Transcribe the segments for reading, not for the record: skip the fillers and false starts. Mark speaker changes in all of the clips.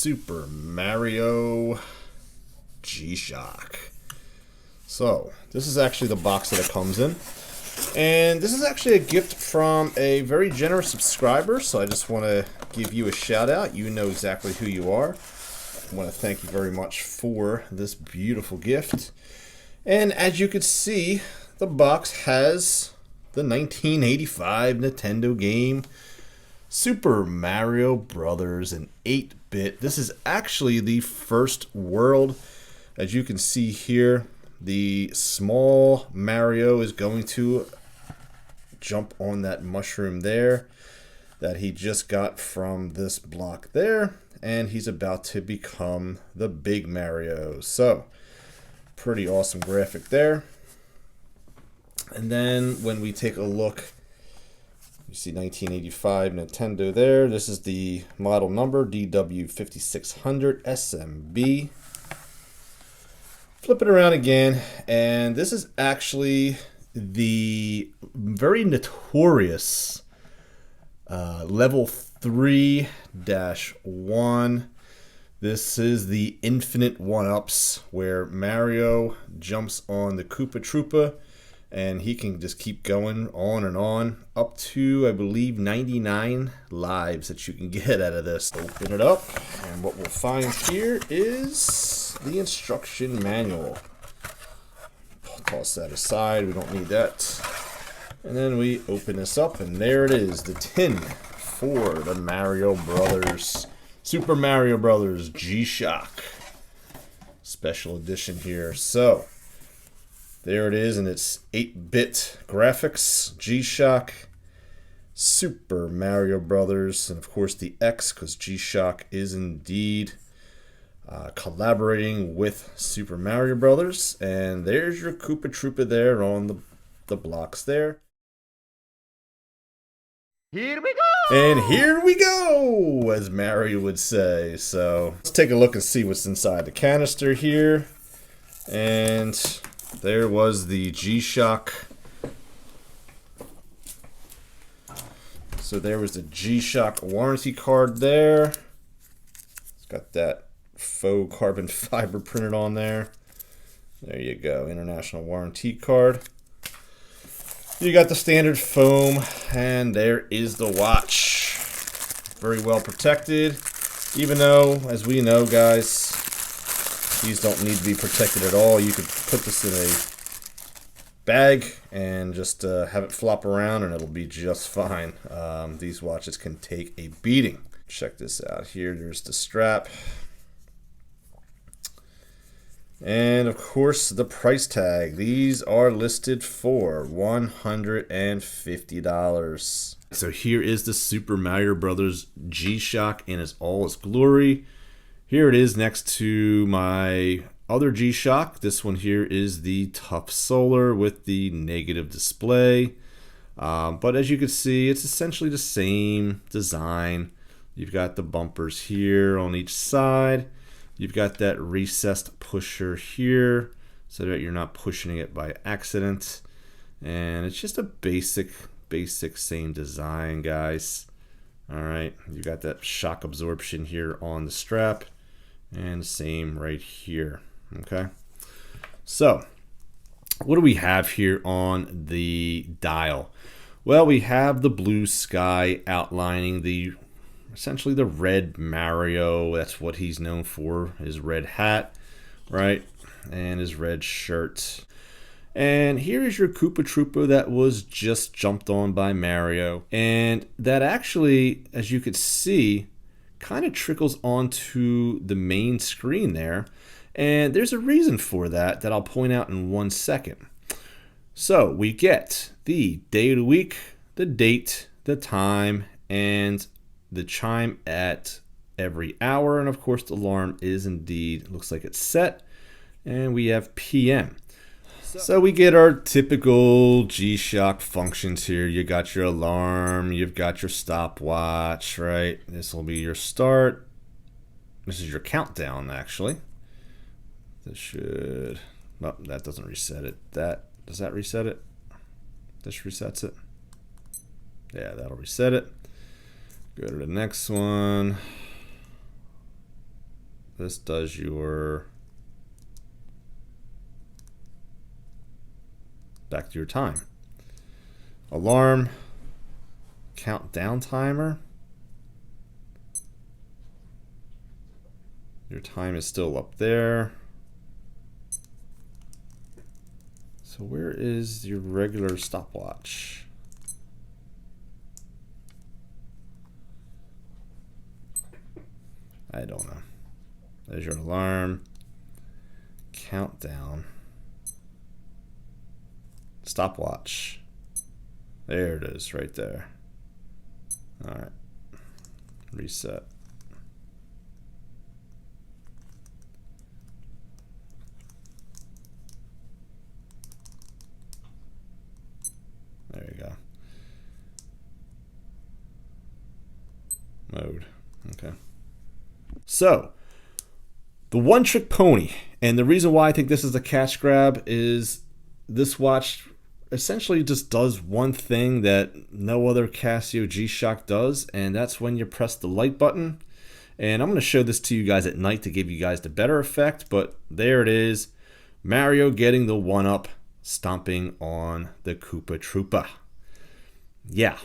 Speaker 1: Super Mario G-Shock. So this is actually the box that it comes in, and this is actually a gift from a very generous subscriber, so I just want to give you a shout out. You know exactly who you are. I want to thank you very much for this beautiful gift. And as you can see, the box has the 1985 Nintendo game Super Mario Brothers in 8-bit. This is actually the first world. As you can see here, the small Mario is going to jump on that mushroom there that he just got from this block there, and he's about to become the big Mario. So, pretty awesome graphic there. And then when we take a look, you see 1985 Nintendo there. This is the model number DW5600 SMB. Flip it around again, and this is actually the very notorious level 3-1. This is the infinite one-ups where Mario jumps on the Koopa Troopa and he can just keep going on and on up to, I believe, 99 lives that you can get out of this. Open it up, and what we'll find here is the instruction manual. Toss that aside, we don't need that. And then we open this up, and there it is, the tin for the Mario Brothers, Super Mario Brothers G-Shock special edition here. So there it is in its 8-bit graphics, G-Shock, Super Mario Brothers, and of course the X, because G-Shock is indeed collaborating with Super Mario Brothers. And there's your Koopa Troopa there on the blocks there.
Speaker 2: Here we go!
Speaker 1: And here we go, as Mario would say. So let's take a look and see what's inside the canister here. And there was the G-Shock. So there was the G-Shock warranty card there. It's got that faux carbon fiber printed on there. There you go, international warranty card. You got the standard foam, and there is the watch. Very well protected, even though, as we know, guys, these don't need to be protected at all. You could put this in a bag and just have it flop around and it'll be just fine. These watches can take a beating. Check this out here. There's the strap. And of course the price tag. These are listed for $150. So here is the Super Mario Brothers G-Shock in all its glory. Here it is next to my other G-Shock. This one here is the Tough Solar with the negative display. But as you can see, it's essentially the same design. You've got the bumpers here on each side. You've got that recessed pusher here so that you're not pushing it by accident. And it's just a basic same design, guys. All right, you got that shock absorption here on the strap and the same right here. Okay, so what do we have here on the dial? Well, we have the blue sky outlining essentially the red Mario. That's what he's known for, his red hat, right? And his red shirt. And here is your Koopa Troopa that was just jumped on by Mario. And that actually, as you could see, kind of trickles onto the main screen there. And there's a reason for that I'll point out in 1 second. So we get the day of the week, the date, the time, and the chime at every hour. And of course the alarm is indeed, looks like it's set. And we have PM. So we get our typical G-Shock functions here. You got your alarm, you've got your stopwatch, right? This will be your start. This is your countdown, actually. This should, well, that doesn't reset it. Does that reset it? This resets it. Yeah, that'll reset it. Go to the next one. this does your back to your time. Alarm, countdown timer. Your time is still up there. So where is your regular stopwatch? I don't know. There's your alarm, countdown, stopwatch. There it is, right there. All right, reset. There you go. Mode. Okay. So, the one trick pony, and the reason why I think this is a cash grab is this watch essentially just does one thing that no other Casio G-Shock does, and that's when you press the light button. And I'm going to show this to you guys at night to give you guys the better effect, but there it is. Mario getting the one-up, stomping on the Koopa Troopa. Yeah.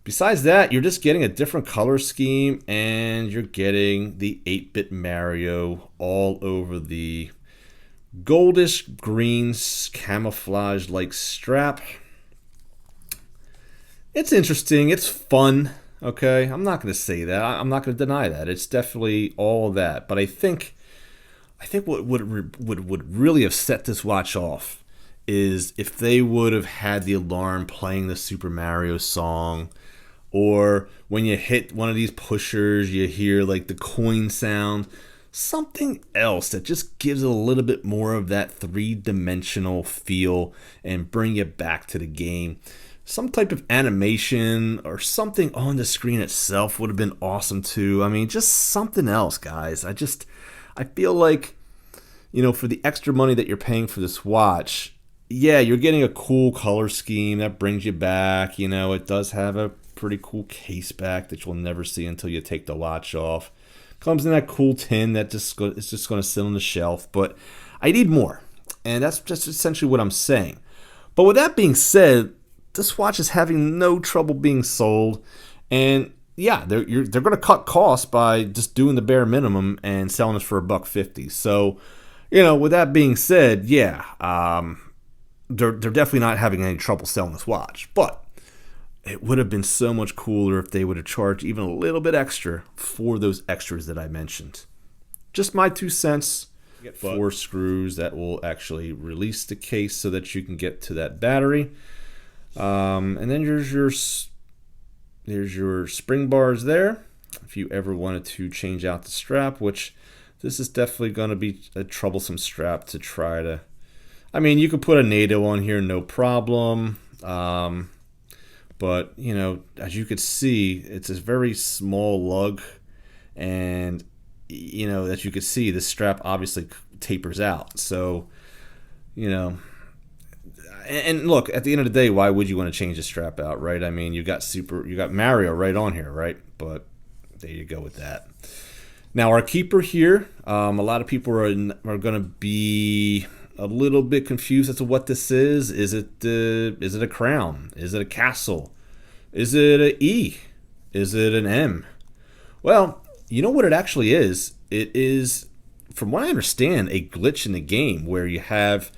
Speaker 1: Besides that, you're just getting a different color scheme, and you're getting the 8-bit Mario all over the goldish green camouflage-like strap. It's interesting. It's fun. Okay, I'm not going to say that. I'm not going to deny that. It's definitely all of that. But I think what would really have set this watch off is if they would have had the alarm playing the Super Mario song, or when you hit one of these pushers, you hear like the coin sound. Something else that just gives it a little bit more of that three-dimensional feel and bring you back to the game. Some type of animation or something on the screen itself would have been awesome too. I mean, just something else, guys. I feel like, you know, for the extra money that you're paying for this watch, yeah, you're getting a cool color scheme that brings you back. You know, it does have a pretty cool case back that you'll never see until you take the watch off. Comes in that cool tin that is just going to sit on the shelf, but I need more, and that's just essentially what I'm saying. But with that being said, this watch is having no trouble being sold, and yeah, they're going to cut costs by just doing the bare minimum and selling it for $150. So, you know, with that being said, yeah, they're definitely not having any trouble selling this watch, but it would have been so much cooler if they would have charged even a little bit extra for those extras that I mentioned. Just my 2 cents. You get 4 screws that will actually release the case so that you can get to that battery. And then there's your spring bars there. If you ever wanted to change out the strap, which this is definitely going to be a troublesome strap to try to... I mean, you could put a NATO on here, no problem. But, you know, as you could see, it's a very small lug. And, you know, as you could see, this strap obviously tapers out. So, you know, and look, at the end of the day, why would you want to change the strap out, right? I mean, you got Mario right on here, right? But there you go with that. Now, our keeper here, a lot of people are going to be a little bit confused as to what this is. Is it a crown? Is it a castle? Is it an E? Is it an M? Well, you know what it actually is? It is, from what I understand, a glitch in the game where you have,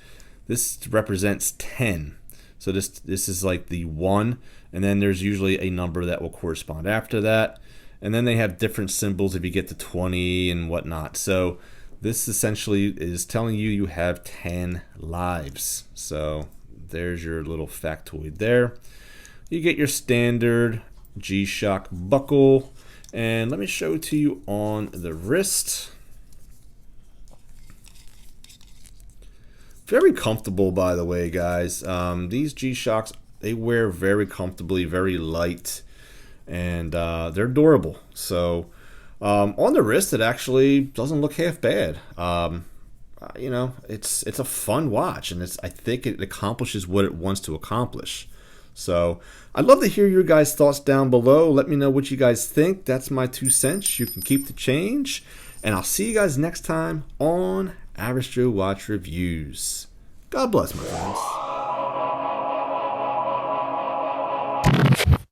Speaker 1: this represents 10. So this is like the 1, and then there's usually a number that will correspond after that. And then they have different symbols if you get to 20 and whatnot. So this essentially is telling you you have 10 lives. So there's your little factoid there. You get your standard G-Shock buckle. And let me show it to you on the wrist. Very comfortable, by the way, guys. These G-Shocks, they wear very comfortably, very light, and they're durable. So on the wrist, it actually doesn't look half bad. You know, it's a fun watch, and I think it accomplishes what it wants to accomplish. So I'd love to hear your guys' thoughts down below. Let me know what you guys think. That's my 2 cents. You can keep the change. And I'll see you guys next time on Average Joe Watch Reviews. God bless, my friends.